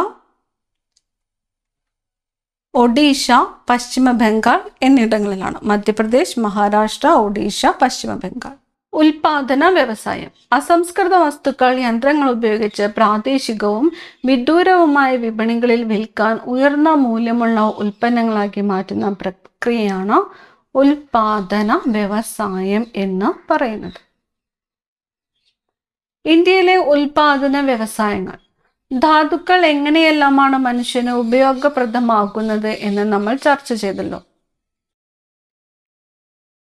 ഒഡീഷ, പശ്ചിമ ബംഗാൾ എന്നിവിടങ്ങളിലാണ്. മധ്യപ്രദേശ്, മഹാരാഷ്ട്ര, ഒഡീഷ, പശ്ചിമ ബംഗാൾ. ഉൽപാദന വ്യവസായം. അസംസ്കൃത വസ്തുക്കൾ യന്ത്രങ്ങൾ ഉപയോഗിച്ച് പ്രാദേശികവും വിദൂരവുമായ വിപണികളിൽ വിൽക്കാൻ ഉയർന്ന മൂല്യമുള്ള ഉൽപ്പന്നങ്ങളാക്കി മാറ്റുന്ന പ്രക്രിയയാണ് ഉൽപാദന വ്യവസായം എന്ന് പറയുന്നത്. ഇന്ത്യയിലെ ഉൽപാദന വ്യവസായങ്ങൾ. ധാതുക്കൾ എങ്ങനെയെല്ലാമാണ് മനുഷ്യന് ഉപയോഗപ്രദമാകുന്നത് എന്ന് നമ്മൾ ചർച്ച ചെയ്തല്ലോ.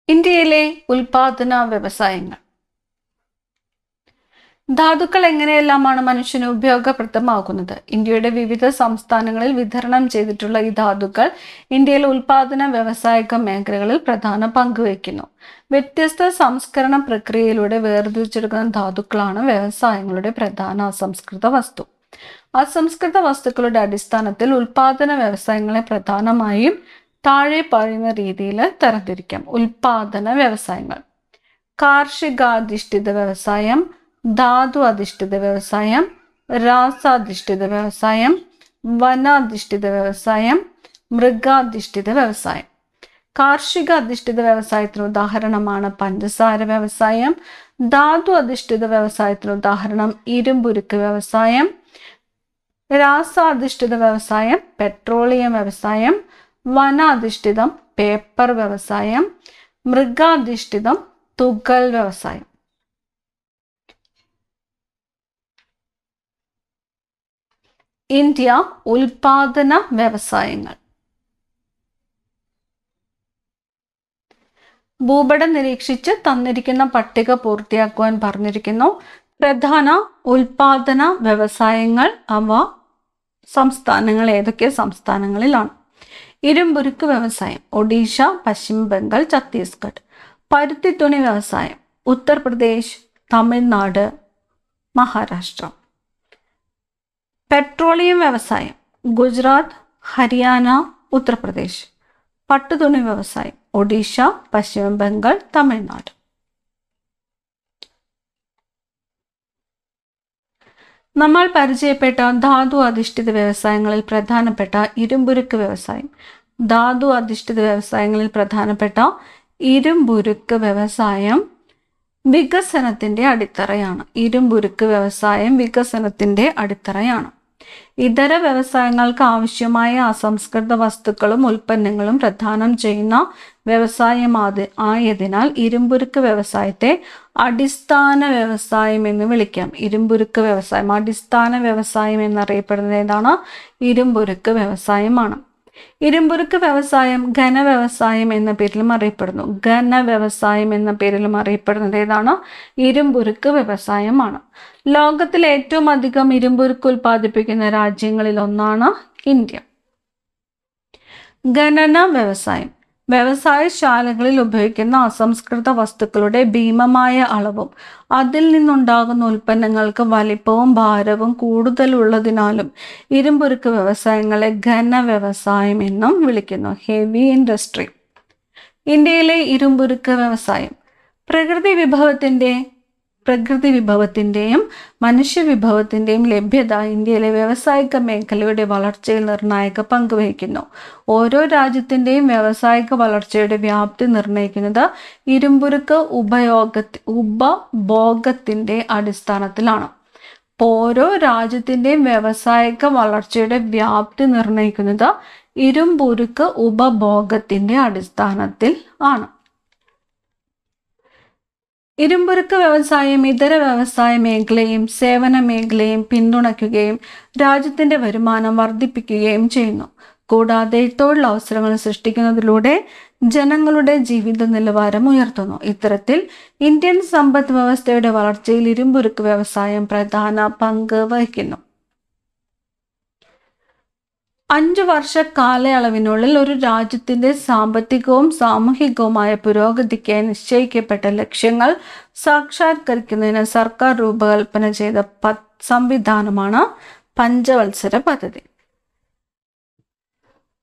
ഇന്ത്യയിലെ ഉൽപാദന വ്യവസായങ്ങൾ. ധാതുക്കൾ എങ്ങനെയെല്ലാമാണ് മനുഷ്യന് ഉപയോഗപ്രദമാകുന്നത്? ഇന്ത്യയുടെ വിവിധ സംസ്ഥാനങ്ങളിൽ വിതരണം ചെയ്തിട്ടുള്ള ഈ ധാതുക്കൾ ഇന്ത്യയിലെ ഉൽപാദന വ്യവസായിക മേഖലകളിൽ പ്രധാന പങ്ക് വഹിക്കുന്നു. വ്യത്യസ്ത സംസ്കരണ പ്രക്രിയയിലൂടെ വേർതിരിച്ചെടുക്കുന്ന ധാതുക്കളാണ് വ്യവസായങ്ങളുടെ പ്രധാന അസംസ്കൃത വസ്തു. അസംസ്കൃത വസ്തുക്കളുടെ അടിസ്ഥാനത്തിൽ ഉൽപാദന വ്യവസായങ്ങളെ പ്രധാനമായും താഴെ പറയുന്ന രീതിയിൽ തരംതിരിക്കാം. ഉൽപാദന വ്യവസായങ്ങൾ: കാർഷികാധിഷ്ഠിത വ്യവസായം, ധാതു അധിഷ്ഠിത വ്യവസായം, രാസാധിഷ്ഠിത വ്യവസായം, വനാധിഷ്ഠിത വ്യവസായം, മൃഗാധിഷ്ഠിത വ്യവസായം. കാർഷിക അധിഷ്ഠിത വ്യവസായത്തിന് ഉദാഹരണമാണ് പഞ്ചസാര വ്യവസായം. ധാതു അധിഷ്ഠിത വ്യവസായത്തിന് ഉദാഹരണം ഇരുമ്പുരുക്ക് വ്യവസായം. രാസാധിഷ്ഠിത വ്യവസായം പെട്രോളിയം വ്യവസായം. വനാധിഷ്ഠിതം പേപ്പർ വ്യവസായം. മൃഗാധിഷ്ഠിതം തുകൽ വ്യവസായം. ഇന്ത്യ ഉൽപാദന വ്യവസായങ്ങൾ. ഭൂപടം നിരീക്ഷിച്ച് തന്നിരിക്കുന്ന പട്ടിക പൂർത്തിയാക്കുവാൻ പറഞ്ഞിരിക്കുന്നു. പ്രധാന ഉൽപാദന വ്യവസായങ്ങൾ അവ സംസ്ഥാനങ്ങൾ ഏതൊക്കെ സംസ്ഥാനങ്ങളിലാണ്? ഇരുമ്പുരുക്ക് വ്യവസായം ഒഡീഷ, പശ്ചിമ ബംഗാൾ, ഛത്തീസ്ഗഡ്. പരുത്തിത്തുണി വ്യവസായം ഉത്തർപ്രദേശ്, തമിഴ്നാട്, മഹാരാഷ്ട്ര. പെട്രോളിയം വ്യവസായം ഗുജറാത്ത്, ഹരിയാന, ഉത്തർപ്രദേശ്. പട്ടുതുണി വ്യവസായം ഒഡീഷ, പശ്ചിമ ബംഗാൾ, തമിഴ്നാട്. നമ്മൾ പരിചയപ്പെട്ട ധാതു അധിഷ്ഠിത വ്യവസായങ്ങളിൽ പ്രധാനപ്പെട്ട ഇരുമ്പുരുക്ക് വ്യവസായം. ധാതു അധിഷ്ഠിത വ്യവസായങ്ങളിൽ പ്രധാനപ്പെട്ട ഇരുമ്പുരുക്ക് വ്യവസായം വികസനത്തിന്റെ അടിത്തറയാണ്. ഇരുമ്പുരുക്ക് വ്യവസായം വികസനത്തിന്റെ അടിത്തറയാണ്. ഇതര വ്യവസായങ്ങൾക്ക് ആവശ്യമായ അസംസ്കൃത വസ്തുക്കളും ഉൽപ്പന്നങ്ങളും പ്രദാനം ചെയ്യുന്ന വ്യവസായം ആയതിനാൽ ഇരുമ്പുരുക്ക് വ്യവസായത്തെ അടിസ്ഥാന വ്യവസായം എന്ന് വിളിക്കാം. ഇരുമ്പുരുക്ക് വ്യവസായം അടിസ്ഥാന വ്യവസായം എന്നറിയപ്പെടുന്നത് ഏതാണ്? ഇരുമ്പുരുക്ക് വ്യവസായമാണ്. ഇരുമ്പുരുക്ക് വ്യവസായം ഘന വ്യവസായം എന്ന പേരിലും അറിയപ്പെടുന്നു. ഘന വ്യവസായം എന്ന പേരിലും അറിയപ്പെടുന്നത് ഏതാണ്? ഇരുമ്പുരുക്ക് വ്യവസായമാണ്. ലോകത്തിൽ ഏറ്റവും അധികം ഇരുമ്പുരുക്ക് ഉൽപ്പാദിപ്പിക്കുന്ന രാജ്യങ്ങളിൽ ഒന്നാണ് ഇന്ത്യ. ഖനന വ്യവസായം വ്യവസായശാലകളിൽ ഉപയോഗിക്കുന്ന അസംസ്കൃത വസ്തുക്കളുടെ ഭീമമായ അളവും അതിൽ നിന്നുണ്ടാകുന്ന ഉൽപ്പന്നങ്ങൾക്ക് വലിപ്പവും ഭാരവും കൂടുതലുള്ളതിനാലും ഇരുമ്പുരുക്ക് വ്യവസായങ്ങളെ ഘന വ്യവസായം എന്നും വിളിക്കുന്നു. Heavy industry. ഇന്ത്യയിലെ ഇരുമ്പുരുക്ക് വ്യവസായം പ്രകൃതി വിഭവത്തിൻ്റെയും മനുഷ്യവിഭവത്തിൻ്റെയും ലഭ്യത ഇന്ത്യയിലെ വ്യാവസായിക മേഖലയുടെ വളർച്ചയിൽ നിർണായക പങ്ക് വഹിക്കുന്നു. ഓരോ രാജ്യത്തിൻ്റെയും വ്യാവസായിക വളർച്ചയുടെ വ്യാപ്തി നിർണ്ണയിക്കുന്നത് ഇരുമ്പുരുക്ക് ഉപഭോഗത്തിൻ്റെ അടിസ്ഥാനത്തിലാണ്. ഓരോ രാജ്യത്തിൻ്റെയും വ്യാവസായിക വളർച്ചയുടെ വ്യാപ്തി നിർണ്ണയിക്കുന്നത് ഇരുമ്പുരുക്ക് ഉപഭോഗത്തിൻ്റെ അടിസ്ഥാനത്തിൽ ആണ്. ഇരുമ്പുരുക്ക് വ്യവസായം ഇതര വ്യവസായ മേഖലയും സേവന മേഖലയും പിന്തുണയ്ക്കുകയും രാജ്യത്തിൻ്റെ വരുമാനം വർദ്ധിപ്പിക്കുകയും ചെയ്യുന്നു. കൂടാതെ തൊഴിലവസരങ്ങൾ സൃഷ്ടിക്കുന്നതിലൂടെ ജനങ്ങളുടെ ജീവിത നിലവാരം ഉയർത്തുന്നു. ഇത്തരത്തിൽ ഇന്ത്യൻ സമ്പദ് വ്യവസ്ഥയുടെ വളർച്ചയിൽ ഇരുമ്പുരുക്ക് വ്യവസായം പ്രധാന പങ്ക് വഹിക്കുന്നു. 5 വർഷ കാലയളവിനുള്ളിൽ ഒരു രാജ്യത്തിന്റെ സാമ്പത്തികവും സാമൂഹികവുമായ പുരോഗതിക്കായി നിശ്ചയിക്കപ്പെട്ട ലക്ഷ്യങ്ങൾ സാക്ഷാത്കരിക്കുന്നതിന് സർക്കാർ രൂപകൽപ്പന ചെയ്ത സംവിധാനമാണ് പഞ്ചവത്സര പദ്ധതി.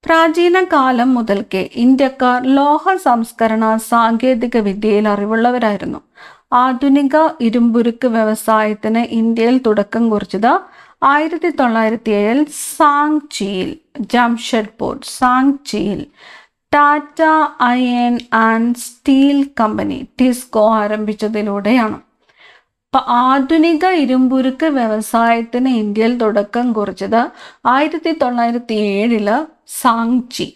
പ്രാചീന കാലം മുതൽക്കേ ഇന്ത്യക്കാർ ലോഹ സംസ്കരണ സാങ്കേതിക വിദ്യയിൽ അറിവുള്ളവരായിരുന്നു. ആധുനിക ഇരുമ്പുരുക്ക് വ്യവസായത്തിന് ഇന്ത്യയിൽ തുടക്കം കുറിച്ചത് 1907 സാങ്ചിയിൽ ജംഷഡ്പൂർ സാങ്ചിയിൽ Tata iron and steel company TISCO ആരംഭിച്ചതിലൂടെയാണ്. ആധുനിക ഇരുമ്പുരുക്ക് വ്യവസായത്തിന് ഇന്ത്യയിൽ തുടക്കം കുറിച്ചത് 1907 Sakchi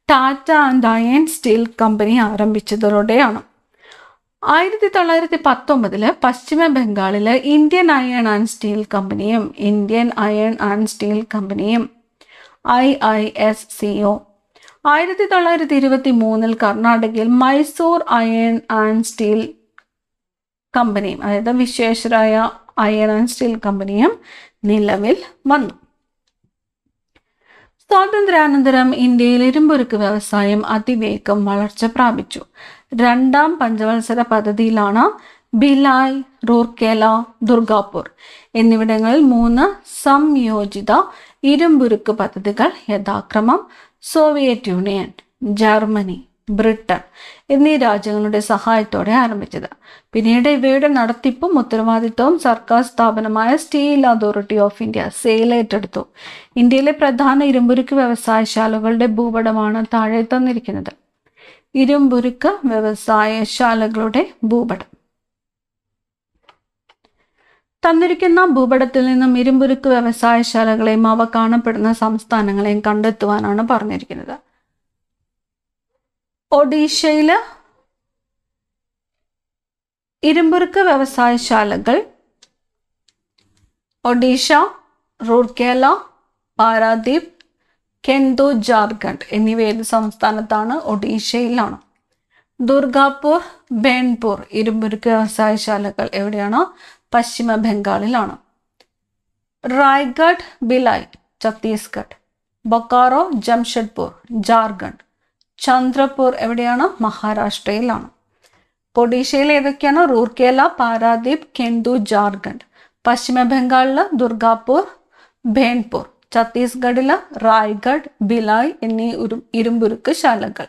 Tata and iron steel company ആരംഭിച്ചതിലൂടെയാണ്. 1919 പശ്ചിമ ബംഗാളിലെ ഇന്ത്യൻ അയൺ ആൻഡ് സ്റ്റീൽ കമ്പനിയും IISCO 1923 കർണാടകയിൽ മൈസൂർ അയൺ ആൻഡ് സ്റ്റീൽ കമ്പനിയും അതായത് വിശ്വേശ്വരായ അയൺ ആൻഡ് സ്റ്റീൽ കമ്പനിയും നിലവിൽ വന്നു. സ്വാതന്ത്ര്യാനന്തരം ഇന്ത്യയിൽ ഇരുമ്പുരുക്ക് വ്യവസായം അതിവേഗം വളർച്ച പ്രാപിച്ചു. 2ാം പഞ്ചവത്സര പദ്ധതിയിലാണ് ഭിലായ്, റൂർക്കേല, ദുർഗാപൂർ എന്നിവിടങ്ങളിൽ 3 സംയോജിത ഇരുമ്പുരുക്ക് പദ്ധതികൾ യഥാക്രമം സോവിയറ്റ് യൂണിയൻ, ജർമ്മനി, ബ്രിട്ടൻ എന്നീ രാജ്യങ്ങളുടെ സഹായത്തോടെ ആരംഭിച്ചത്. പിന്നീട് ഇവയുടെ നടത്തിപ്പും ഉത്തരവാദിത്വവും സർക്കാർ സ്ഥാപനമായ steel authority of India sale ഏറ്റെടുത്തു. ഇന്ത്യയിലെ പ്രധാന ഇരുമ്പുരുക്ക് വ്യവസായശാലകളുടെ ഭൂപടമാണ് താഴെ തന്നിരിക്കുന്നത്. ഇരുമ്പുരുക്ക് വ്യവസായശാലകളുടെ ഭൂപടം. തന്നിരിക്കുന്ന ഭൂപടത്തിൽ നിന്നും ഇരുമ്പുരുക്ക് വ്യവസായശാലകളെയും അവ കാണപ്പെടുന്ന സംസ്ഥാനങ്ങളെയും കണ്ടെത്തുവാനാണ് പറഞ്ഞിരിക്കുന്നത്. ഒഡീഷയില് ഇരുമ്പുരുക്ക് വ്യവസായശാലകൾ ഒഡീഷ, റൂർക്കേല, പാരാദീപ്, കെന്ദു, ജാർഖണ്ഡ് എന്നിവ ഏത് സംസ്ഥാനത്താണ്? ഒഡീഷയിലാണ്. ദുർഗാപൂർ, ബേൺപൂർ ഇരുമ്പുരുക്ക് വ്യവസായശാലകൾ എവിടെയാണ്? പശ്ചിമ ബംഗാളിലാണ്. റായ്ഗഡ്, ഭിലായ് ഛത്തീസ്ഗഡ്. ബൊക്കാറോ, ജംഷഡ്പൂർ ജാർഖണ്ഡ്. ചന്ദ്രപൂർ എവിടെയാണ്? മഹാരാഷ്ട്രയിലാണ്. ഒഡീഷയിൽ ഏതൊക്കെയാണ്? റൂർക്കേല, പാരാദീപ്, കെന്ദു, ജാർഖണ്ഡ്. പശ്ചിമ ബംഗാളില് ദുർഗാപൂർ, ബേൺപൂർ. ഛത്തീസ്ഗഡില് റായ്ഗഡ്, ഭിലായ് എന്നീ ഇരുമ്പുരുക്ക് ശാലകൾ.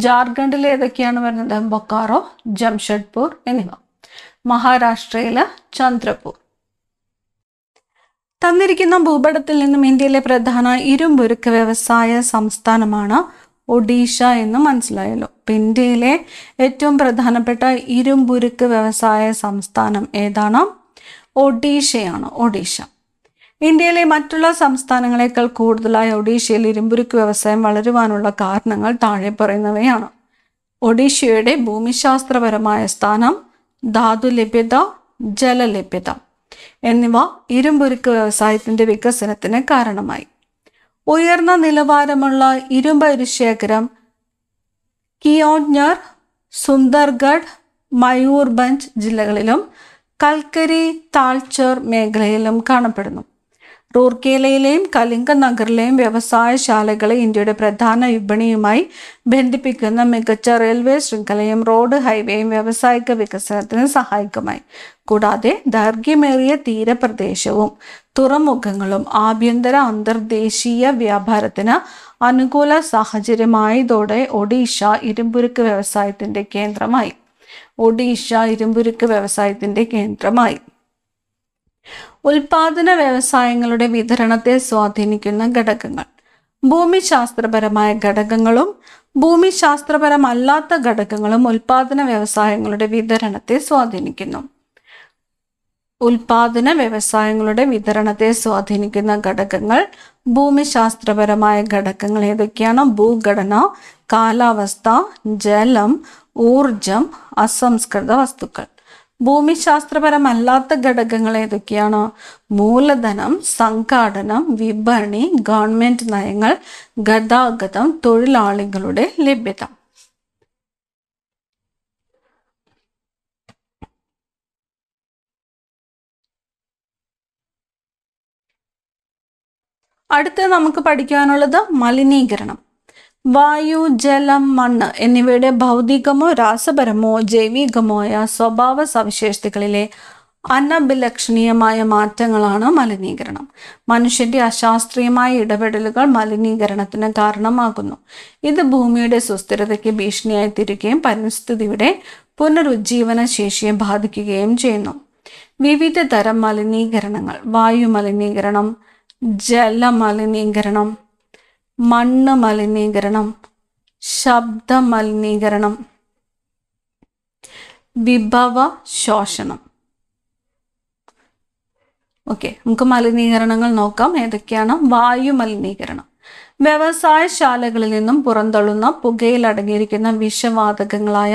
ജാർഖണ്ഡിൽ ഏതൊക്കെയാണ് വരുന്നത്? ബൊക്കാറോ, ജംഷഡ്പൂർ എന്നിവ. മഹാരാഷ്ട്രയില് ചന്ദ്രപൂർ. തന്നിരിക്കുന്ന ഭൂപടത്തിൽ നിന്നും ഇന്ത്യയിലെ പ്രധാന ഇരുമ്പുരുക്ക് വ്യവസായ സംസ്ഥാനമാണ് ഒഡീഷ എന്ന് മനസ്സിലായല്ലോ. ഇന്ത്യയിലെ ഏറ്റവും പ്രധാനപ്പെട്ട ഇരുമ്പുരുക്ക് വ്യവസായ സംസ്ഥാനം ഏതാണ്? ഒഡീഷയാണ്. ഒഡീഷ. ഇന്ത്യയിലെ മറ്റുള്ള സംസ്ഥാനങ്ങളെക്കാൾ കൂടുതലായി ഒഡീഷയിൽ ഇരുമ്പുരുക്ക് വ്യവസായം വളരുവാനുള്ള കാരണങ്ങൾ താഴെ പറയുന്നവയാണ്. ഒഡീഷയുടെ ഭൂമിശാസ്ത്രപരമായ സ്ഥാനം, ധാതു ലഭ്യത, ജലലഭ്യത എന്നിവ ഇരുമ്പുരുക്ക് വ്യവസായത്തിന്റെ വികസനത്തിന് കാരണമായി. ഉയർന്ന നിലവാരമുള്ള ഇരുമ്പരിശേഖരം കിയോഞ്ജർ, സുന്ദർഗഡ്, മയൂർഭഞ്ച് ജില്ലകളിലും കൽക്കരി, താൾച്ചർ മേഖലയിലും കാണപ്പെടുന്നു. റൂർക്കേലയിലെയും കലിംഗ നഗറിലെയും വ്യവസായശാലകളെ ഇന്ത്യയുടെ പ്രധാന വിപണിയുമായി ബന്ധിപ്പിക്കുന്ന മികച്ച റെയിൽവേ ശൃംഖലയും റോഡ്, ഹൈവേയും വ്യാവസായിക വികസനത്തിന് സഹായകമായി. കൂടാതെ ദൈർഘ്യമേറിയ തീരപ്രദേശവും തുറമുഖങ്ങളും ആഭ്യന്തര അന്തർദേശീയ വ്യാപാരത്തിന് അനുകൂല സാഹചര്യമായതോടെ ഒഡീഷ ഇരുമ്പുരുക്ക് വ്യവസായത്തിന്റെ കേന്ദ്രമായി. ഒഡീഷ ഇരുമ്പുരുക്ക് വ്യവസായത്തിന്റെ കേന്ദ്രമായി. ഉൽപാദന വ്യവസായങ്ങളുടെ വിതരണത്തെ സ്വാധീനിക്കുന്ന ഘടകങ്ങൾ. ഭൂമിശാസ്ത്രപരമായ ഘടകങ്ങളും ഭൂമിശാസ്ത്രപരമല്ലാത്ത ഘടകങ്ങളും ഉൽപാദന വ്യവസായങ്ങളുടെ വിതരണത്തെ സ്വാധീനിക്കുന്നു. ഉൽപാദന വ്യവസായങ്ങളുടെ വിതരണത്തെ സ്വാധീനിക്കുന്ന ഘടകങ്ങൾ. ഭൂമിശാസ്ത്രപരമായ ഘടകങ്ങൾ ഏതൊക്കെയാണ്? ഭൂഘടന, കാലാവസ്ഥ, ജലം, ഊർജം, അസംസ്കൃത വസ്തുക്കൾ. ഭൂമിശാസ്ത്രപരമല്ലാത്ത ഘടകങ്ങൾ ഏതൊക്കെയാണ്? മൂലധനം, സംഘാടനം, വിപണി, ഗവൺമെന്റ് നയങ്ങൾ, ഗതാഗതം, തൊഴിലാളികളുടെ ലഭ്യത. അടുത്ത് നമുക്ക് പഠിക്കാനുള്ളത് മലിനീകരണം. വായു, ജലം, മണ്ണ് എന്നിവയുടെ ഭൗതികമോ രാസപരമോ ജൈവികമോ ആയ സ്വഭാവ സവിശേഷതകളിലെ അനഭിലഷണീയമായ മാറ്റങ്ങളാണ് മലിനീകരണം. മനുഷ്യന്റെ അശാസ്ത്രീയമായ ഇടപെടലുകൾ മലിനീകരണത്തിന് കാരണമാകുന്നു. ഇത് ഭൂമിയുടെ സുസ്ഥിരതയ്ക്ക് ഭീഷണിയായി തീരുകയും പരിസ്ഥിതിയുടെ പുനരുജ്ജീവന ശേഷിയെ ബാധിക്കുകയും ചെയ്യുന്നു. വിവിധ തരം മലിനീകരണങ്ങൾ: വായു മലിനീകരണം, ജലമലിനീകരണം, മണ്ണ് മലിനീകരണം, ശബ്ദ മലിനീകരണം, വിഭവ ശോഷണം. ഓക്കെ, നമുക്ക് മലിനീകരണങ്ങൾ നോക്കാം. ഏതൊക്കെയാണ്? വായു മലിനീകരണം. വ്യവസായശാലകളിൽ നിന്നും പുറന്തള്ളുന്ന പുകയിൽ അടങ്ങിയിരിക്കുന്ന വിഷവാതകങ്ങളായ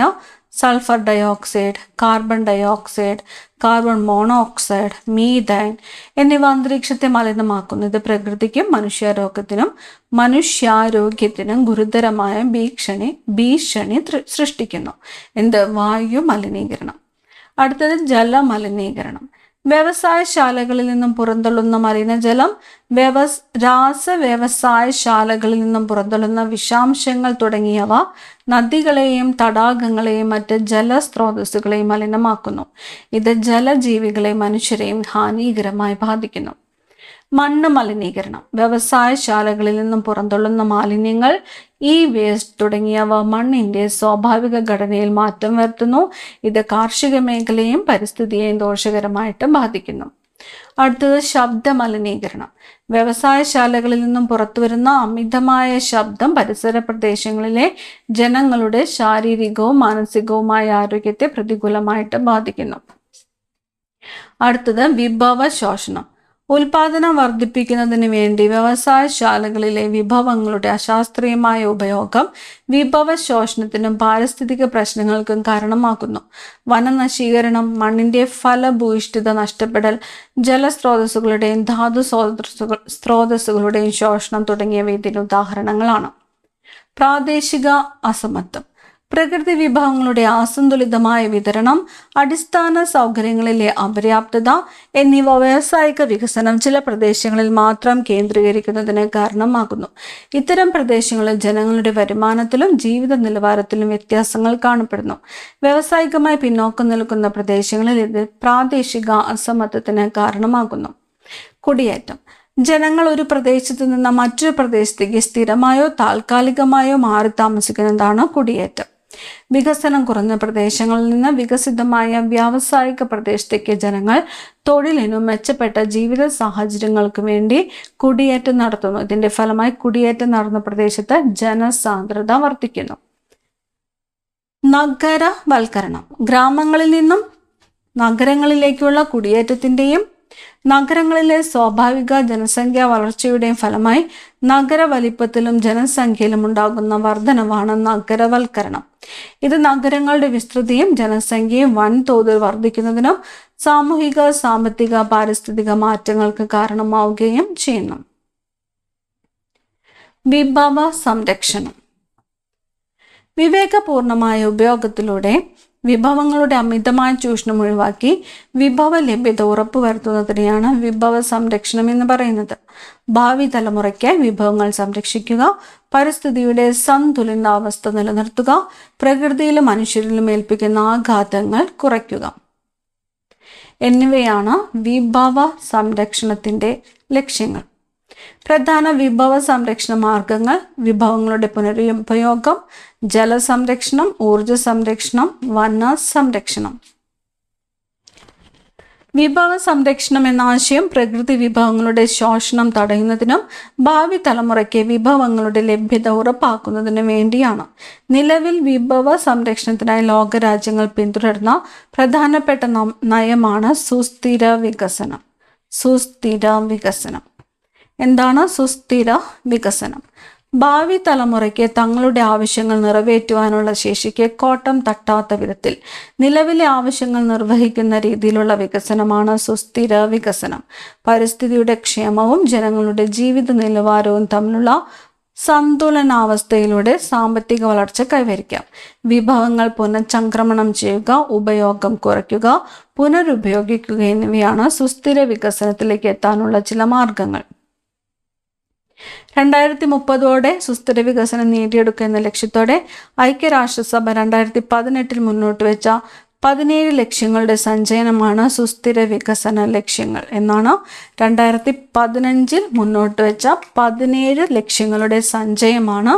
sulphur dioxide, carbon dioxide, carbon monoxide, methane എന്നിവ അന്തരീക്ഷത്തെ മലിനമാക്കുന്നു. ഇത് പ്രകൃതിക്കും മനുഷ്യാരോഗ്യത്തിനും ഗുരുതരമായ ഭീഷണി സൃഷ്ടിക്കുന്നു. എന്ത്? വായു മലിനീകരണം. അടുത്തത് ജലമലിനീകരണം. വ്യവസായശാലകളിൽ നിന്നും പുറന്തള്ളുന്ന മലിനജലം, വ്യവസായശാലകളിൽ നിന്നും പുറന്തള്ളുന്ന വിഷാംശങ്ങൾ തുടങ്ങിയവ നദികളെയും തടാകങ്ങളെയും മറ്റ് ജലസ്രോതസ്സുകളെയും മലിനമാക്കുന്നു. ഇത് ജലജീവികളെയും മനുഷ്യരെയും ഹാനികരമായി ബാധിക്കുന്നു. മണ്ണ് മലിനീകരണം. വ്യവസായശാലകളിൽ നിന്നും പുറന്തള്ളുന്ന മാലിന്യങ്ങൾ, വേസ്റ്റ് തുടങ്ങിയവ മണ്ണിന്റെ സ്വാഭാവിക ഘടനയിൽ മാറ്റം വരുത്തുന്നു. ഇത് കാർഷിക മേഖലയെയും പരിസ്ഥിതിയെയും ദോഷകരമായിട്ട് ബാധിക്കുന്നു. അടുത്തത് ശബ്ദ മലിനീകരണം. വ്യവസായശാലകളിൽ നിന്നും പുറത്തുവരുന്ന അമിതമായ ശബ്ദം പരിസര പ്രദേശങ്ങളിലെ ജനങ്ങളുടെ ശാരീരികവും മാനസികവുമായ ആരോഗ്യത്തെ പ്രതികൂലമായിട്ട് ബാധിക്കുന്നു. അടുത്തത് വിഭവ ശോഷണം. ഉൽപാദനം വർദ്ധിപ്പിക്കുന്നതിന് വേണ്ടി വ്യവസായശാലകളിലെ വിഭവങ്ങളുടെ അശാസ്ത്രീയമായ ഉപയോഗം വിഭവ ശോഷണത്തിനും പാരിസ്ഥിതിക പ്രശ്നങ്ങൾക്കും കാരണമാകുന്നു. വനനശീകരണം, മണ്ണിന്റെ ഫലഭൂയിഷ്ഠിത നഷ്ടപ്പെടൽ, ജലസ്രോതസ്സുകളുടെയും ധാതു സ്രോതസ്സുകളുടെയും ശോഷണം തുടങ്ങിയവ ഇതിന് ഉദാഹരണങ്ങളാണ്. പ്രാദേശിക അസമത്വം. പ്രകൃതി വിഭവങ്ങളുടെ അസന്തുലിതമായ വിതരണം, അടിസ്ഥാന സൗകര്യങ്ങളിലെ അപര്യാപ്തത എന്നിവ വ്യാവസായിക വികസനം ചില പ്രദേശങ്ങളിൽ മാത്രം കേന്ദ്രീകരിക്കുന്നതിന് കാരണമാകുന്നു. ഇത്തരം പ്രദേശങ്ങളിൽ ജനങ്ങളുടെ വരുമാനത്തിലും ജീവിത നിലവാരത്തിലും വ്യത്യാസങ്ങൾ കാണപ്പെടുന്നു. വ്യാവസായികമായി പിന്നോക്കം നിൽക്കുന്ന പ്രദേശങ്ങളിൽ ഇത് പ്രാദേശിക അസമത്വത്തിന് കാരണമാകുന്നു. കുടിയേറ്റം. ജനങ്ങൾ ഒരു പ്രദേശത്ത് നിന്ന് മറ്റൊരു പ്രദേശത്തേക്ക് സ്ഥിരമായോ താൽക്കാലികമായോ മാറി താമസിക്കുന്നതാണ് കുടിയേറ്റം. വികസനം കുറഞ്ഞ പ്രദേശങ്ങളിൽ നിന്ന് വികസിതമായ വ്യാവസായിക പ്രദേശത്തേക്ക് ജനങ്ങൾ തൊഴിലിനും മെച്ചപ്പെട്ട ജീവിത സാഹചര്യങ്ങൾക്ക് വേണ്ടി കുടിയേറ്റം നടത്തുന്നു. ഇതിന്റെ ഫലമായി കുടിയേറ്റം നടന്ന പ്രദേശത്ത് ജനസാന്ദ്രത വർദ്ധിക്കുന്നു. നഗരവൽക്കരണം. ഗ്രാമങ്ങളിൽ നിന്നും നഗരങ്ങളിലേക്കുള്ള കുടിയേറ്റത്തിന്റെയും നഗരങ്ങളിലെ സ്വാഭാവിക ജനസംഖ്യാ വളർച്ചയുടെയും ഫലമായി നഗര വലിപ്പത്തിലും ജനസംഖ്യയിലും ഉണ്ടാകുന്ന വർധനവാണ് നഗരവൽക്കരണം. ഇത് നഗരങ്ങളുടെ വിസ്തൃതിയും ജനസംഖ്യയും വൻതോതിൽ വർദ്ധിക്കുന്നതിനും സാമൂഹിക, സാമ്പത്തിക, പാരിസ്ഥിതിക മാറ്റങ്ങൾക്ക് കാരണമാവുകയും ചെയ്യുന്നു. വിഭവ സംരക്ഷണം. വിവേകപൂർണമായ ഉപയോഗത്തിലൂടെ വിഭവങ്ങളുടെ അമിതമായ ചൂഷണം ഒഴിവാക്കി വിഭവ ലഭ്യത ഉറപ്പുവരുത്തുന്നതിനെയാണ് വിഭവ സംരക്ഷണം എന്ന് പറയുന്നത്. ഭാവി തലമുറയ്ക്ക് വിഭവങ്ങൾ സംരക്ഷിക്കുക, പരിസ്ഥിതിയുടെ സന്തുലിതാവസ്ഥ നിലനിർത്തുക, പ്രകൃതിയിലും മനുഷ്യരിലും ഏൽപ്പിക്കുന്ന ആഘാതങ്ങൾ കുറയ്ക്കുക എന്നിവയാണ് വിഭവ സംരക്ഷണത്തിന്റെ ലക്ഷ്യങ്ങൾ. പ്രധാന വിഭവ സംരക്ഷണ മാർഗങ്ങൾ: വിഭവങ്ങളുടെ പുനരുപയോഗം, ജലസംരക്ഷണം, ഊർജ സംരക്ഷണം, വന സംരക്ഷണം. വിഭവ സംരക്ഷണം എന്ന ആശയം പ്രകൃതി വിഭവങ്ങളുടെ ശോഷണം തടയുന്നതിനും ഭാവി തലമുറയ്ക്ക് വിഭവങ്ങളുടെ ലഭ്യത ഉറപ്പാക്കുന്നതിനും വേണ്ടിയാണ്. നിലവിൽ വിഭവ സംരക്ഷണത്തിനായി ലോകരാജ്യങ്ങൾ പിന്തുടരുന്ന പ്രധാനപ്പെട്ട നയമാണ് സുസ്ഥിര വികസനം. സുസ്ഥിര വികസനം എന്താണ്? സുസ്ഥിര വികസനം ഭാവി തലമുറയ്ക്ക് തങ്ങളുടെ ആവശ്യങ്ങൾ നിറവേറ്റുവാനുള്ള ശേഷിക്ക് കോട്ടം തട്ടാത്ത വിധത്തിൽ നിലവിലെ ആവശ്യങ്ങൾ നിർവഹിക്കുന്ന രീതിയിലുള്ള വികസനമാണ് സുസ്ഥിര വികസനം. പരിസ്ഥിതിയുടെ ക്ഷേമവും ജനങ്ങളുടെ ജീവിത നിലവാരവും തമ്മിലുള്ള സന്തുലനാവസ്ഥയിലൂടെ സാമ്പത്തിക വളർച്ച കൈവരിക്കാം. വിഭവങ്ങൾ പുനഃചംക്രമണം ചെയ്യുക, ഉപയോഗം കുറയ്ക്കുക, പുനരുപയോഗിക്കുക എന്നിവയാണ് സുസ്ഥിര വികസനത്തിലേക്ക് എത്താനുള്ള ചില മാർഗങ്ങൾ. 2030 സുസ്ഥിര വികസനം നേടിയെടുക്കുക എന്ന ലക്ഷ്യത്തോടെ ഐക്യരാഷ്ട്രസഭ 2018 മുന്നോട്ട് വെച്ച 17 ലക്ഷ്യങ്ങളുടെ സഞ്ചയനമാണ് സുസ്ഥിര വികസന ലക്ഷ്യങ്ങൾ എന്നാണ്. 2015 മുന്നോട്ട് വെച്ച 17 ലക്ഷ്യങ്ങളുടെ സഞ്ചയമാണ്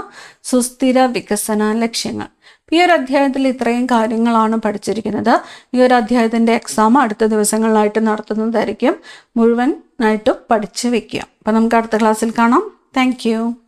സുസ്ഥിര വികസന ലക്ഷ്യങ്ങൾ. ഈ ഒരു അധ്യായത്തിൽ ഇത്രയും കാര്യങ്ങളാണ് പഠിച്ചിരിക്കുന്നത്. ഈ ഒരു അധ്യായത്തിൻ്റെ എക്സാം അടുത്ത ദിവസങ്ങളിലായിട്ട് നടത്തുന്നതായിരിക്കും. മുഴുവനായിട്ടും പഠിച്ചു വെക്കുക. അപ്പം നമുക്ക് അടുത്ത ക്ലാസ്സിൽ കാണാം. Thank you.